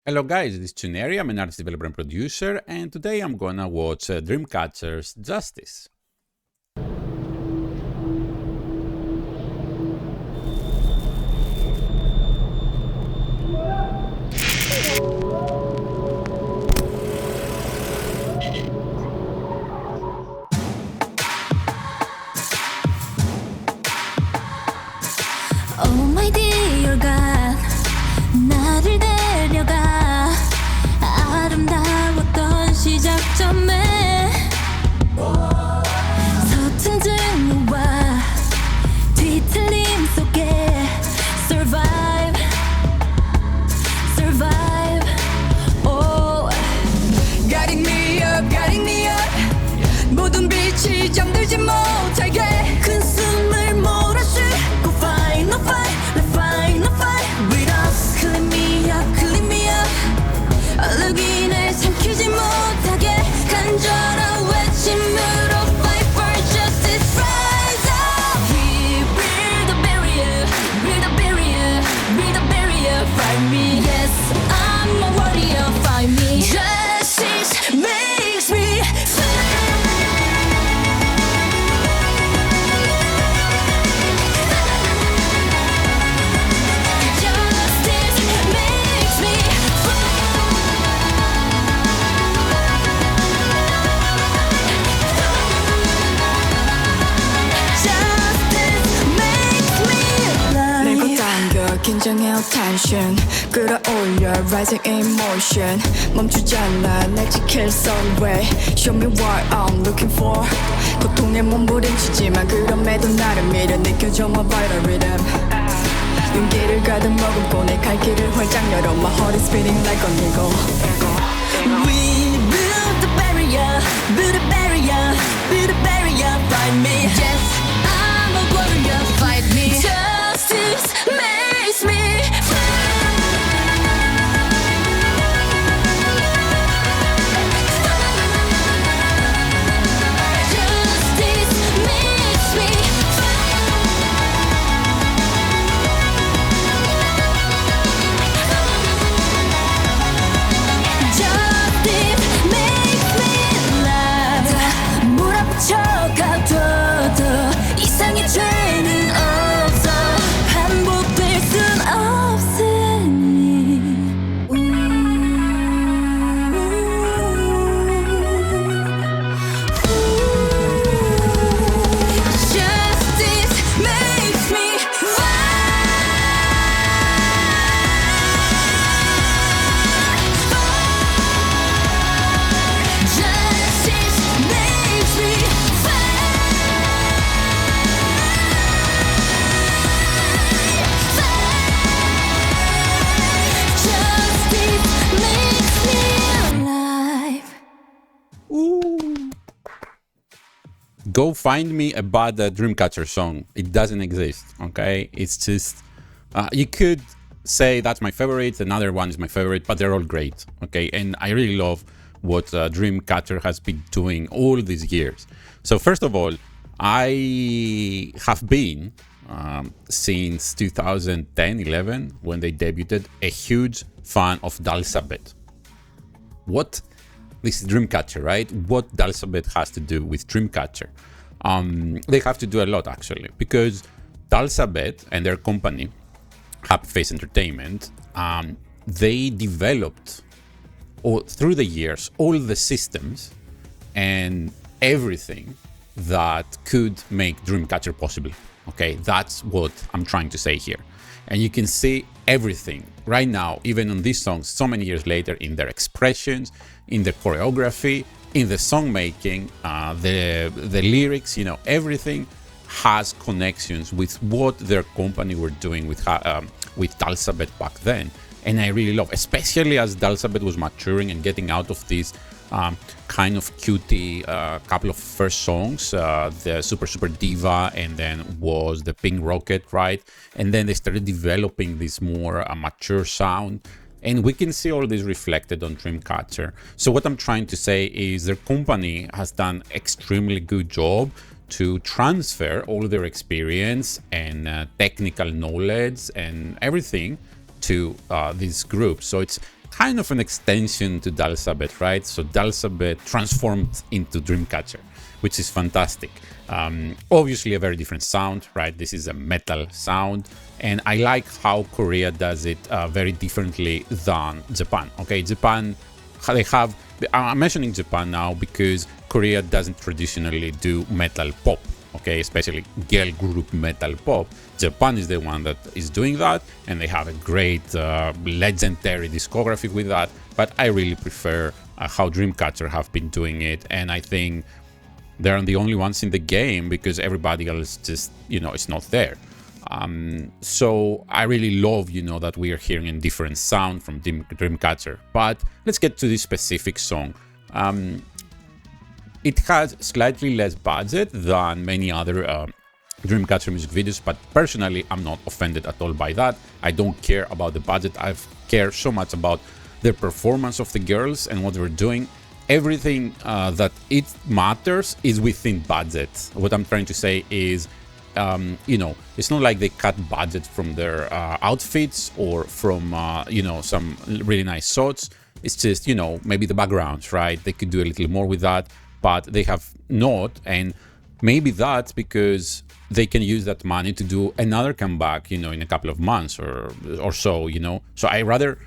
Hello guys, this is Chineri. I'm an artist, developer, and producer, and today I'm gonna watch Dreamcatcher's Justice. Oh my dear God, 나를 데려가 아름다웠던 시작점에 서툰 증오와 뒤틀림 속에 survive, survive. Oh, guiding me up. 모든 빛이 잠들지 못하게 큰 숨을 몰아쉬고 fight, no fight, let's fight, no fight with us. Clean me up. 얼룩이날 삼키지 못하게 간절한 외침으로 fight for justice. Rise up. We build a barrier, build a barrier, build a barrier. Fight me, yes, I'm a warrior. Fight me. Justice makes me fly. Justice makes me Justice makes me 내고 alive. 당겨 긴장해 tension 끌어올려 rising emotion 멈추지 않아 날 지킬 some way show me what I'm looking for 고통에 몸부림치지만 그럼에도 나를 밀어 느껴져 my vital rhythm 용기를 가득 머금고 내 갈 길을 활짝 열어 my heart is beating like an eagle We built the barrier, build a barrier, build a barrier. Fight me, yes, I'm a warrior. Fight me. Justice makes me Justice makes me Justice makes me alive. 다 몰아붙여가도 이상의 죄는 없어 반복될 순 없으니 Justice makes me Justice makes me Justice makes me alive. Ooh. Go find me a bad Dreamcatcher song. It doesn't exist, okay? It's just, you could say that's my favorite, another one is my favorite, but they're all great, okay? And I really love what Dreamcatcher has been doing all these years. So first of all, I have been, since 2010-11, when they debuted, a huge fan of Dalsabet. What? This is Dreamcatcher, right? What Dalsabet has to do with Dreamcatcher? They have to do a lot, actually, because Dalsabet and their company, Happy Face Entertainment, they developed through the years all the systems and everything that could make Dreamcatcher possible. Okay, that's what I'm trying to say here. And you can see everything right now, even on these songs, so many years later, in their expressions, in the choreography, in the song making, the lyrics, everything has connections with what their company were doing with Dalsabet back then. And I really love, especially as Dalsabet was maturing and getting out of this kind of cutie couple of first songs, the Super Diva, and then was the Pink Rocket, right? And then they started developing this more mature sound. And we can see all this reflected on Dreamcatcher. So what I'm trying to say is their company has done extremely good job to transfer all their experience and technical knowledge and everything to this group. So it's kind of an extension to Dalsabet, right? So Dalsabet transformed into Dreamcatcher, which is fantastic. Obviously a very different sound, right? This is a metal sound, and I like how Korea does it very differently than Japan. Okay, Japan, they have, I'm mentioning Japan now because Korea doesn't traditionally do metal pop, okay, especially girl group metal pop. Japan is the one that is doing that, and they have a great legendary discography with that, but I really prefer how Dreamcatcher have been doing it, and I think they're the only ones in the game because everybody else just, you know, it's not there. So I really love, you know, that we are hearing a different sound from Dreamcatcher. But let's get to this specific song. It has slightly less budget than many other Dreamcatcher music videos, but personally, I'm not offended at all by that. I don't care about the budget. I care so much about the performance of the girls and what they're doing. Everything that it matters is within budget. What I'm trying to say is, you know, it's not like they cut budget from their outfits or from, you know, some really nice shots. It's just, you know, maybe the backgrounds, right? They could do a little more with that, but they have not. And maybe that's because they can use that money to do another comeback, you know, in a couple of months or so, you know. So I rather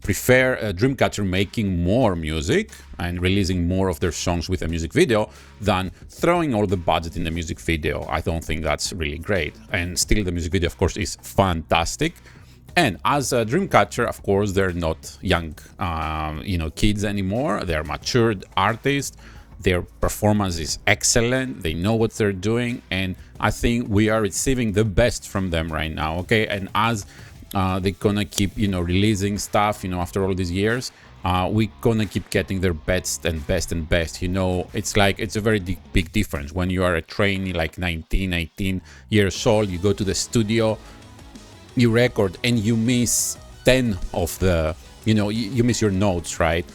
prefer Dreamcatcher making more music and releasing more of their songs with a music video than throwing all the budget in the music video. I don't think that's really great. And still, the music video, of course, is fantastic. And as a Dreamcatcher, of course, they're not young, you know, kids anymore. They're matured artists. Their performance is excellent. They know what they're doing, and I think we are receiving the best from them right now. Okay, and as they're gonna keep, you know, releasing stuff, you know, after all these years, we're gonna keep getting their best and best and best. You know, it's like, it's a very big difference when you are a trainee, like 19, 18 years old. You go to the studio, you record, and you miss 10 of the, you know, you miss your notes, right?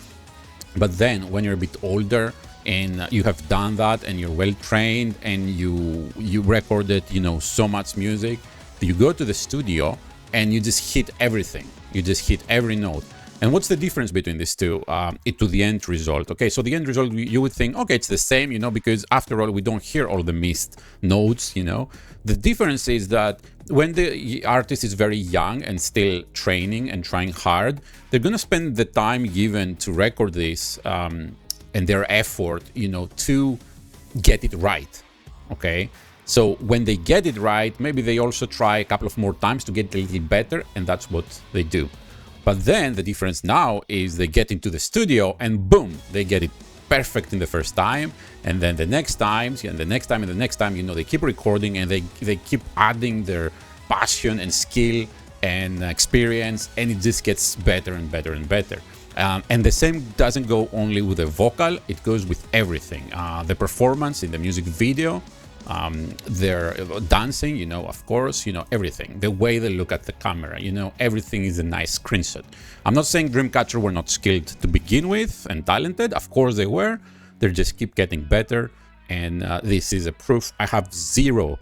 But then when you're a bit older and you have done that and you're well trained and you recorded, you know, so much music, you go to the studio and you just hit everything. You just hit every note. And what's the difference between these two to the end result? Okay, so the end result, you would think, okay, it's the same, you know, because after all, we don't hear all the missed notes, you know. The difference is that when the artist is very young and still training and trying hard, they're gonna spend the time given to record this and their effort, you know, to get it right, okay? So when they get it right, maybe they also try a couple of more times to get a little better, and that's what they do. But then the difference now is they get into the studio and boom, they get it perfect in the first time, and then the next time, and the next time, and the next time, you know, they keep recording and they keep adding their passion and skill and experience, and it just gets better and better and better. And the same doesn't go only with the vocal, it goes with everything. The performance in the music video, their dancing, you know, of course, you know, everything, the way they look at the camera, you know, everything is a nice screenshot. I'm not saying Dreamcatcher were not skilled to begin with and talented, of course they were, they just keep getting better, and this is a proof. I have zero,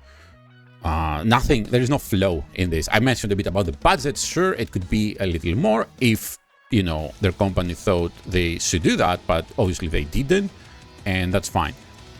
nothing, there is no flow in this. I mentioned a bit about the budget, sure, it could be a little more if, you know, their company thought they should do that, but obviously they didn't, and that's fine.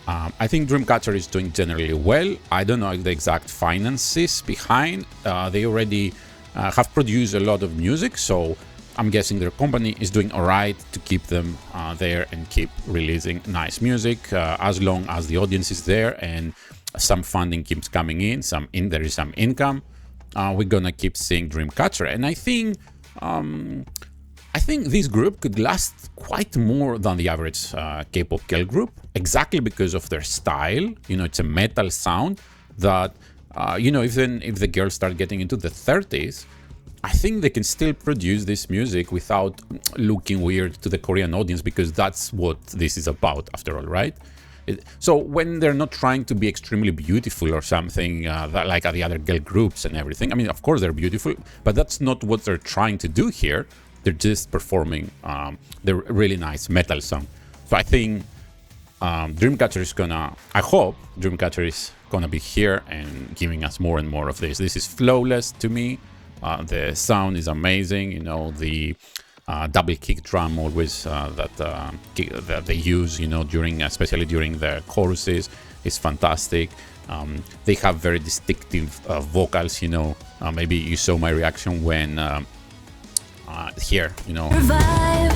I think Dreamcatcher is doing generally well. I don't know the exact finances behind. They already have produced a lot of music, so I'm guessing their company is doing all right to keep them there and keep releasing nice music as long as the audience is there and some funding keeps coming in, there is some income. We're gonna keep seeing Dreamcatcher, and I think this group could last quite more than the average K-pop girl group, exactly because of their style. You know, it's a metal sound that, you know, even if the girls start getting into the 30s, I think they can still produce this music without looking weird to the Korean audience, because that's what this is about, after all, right? So when they're not trying to be extremely beautiful or something like the other girl groups and everything, I mean, of course they're beautiful, but that's not what they're trying to do here. They're just performing the really nice metal song. So I think Dreamcatcher is gonna, I hope Dreamcatcher is gonna be here and giving us more and more of this. This is flawless to me. The sound is amazing. You know, the double kick drum always that they use, you know, especially during the choruses, is fantastic. They have very distinctive vocals, you know. Maybe you saw my reaction when here, you know. Revive,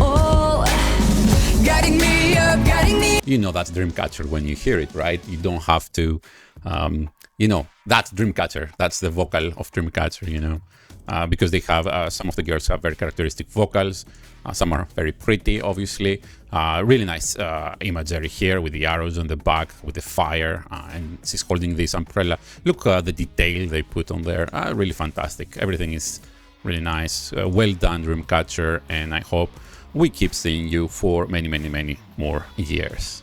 oh, guiding me up, guiding me. You know that's Dreamcatcher when you hear it, right? You don't have to, you know, that's Dreamcatcher. That's the vocal of Dreamcatcher, you know. Because they have, some of the girls have very characteristic vocals. Some are very pretty, obviously. Really nice imagery here with the arrows on the back, with the fire, and she's holding this umbrella. Look at the detail they put on there. Really fantastic. Everything is really nice. Well done, Dreamcatcher, and I hope we keep seeing you for many, many, many more years.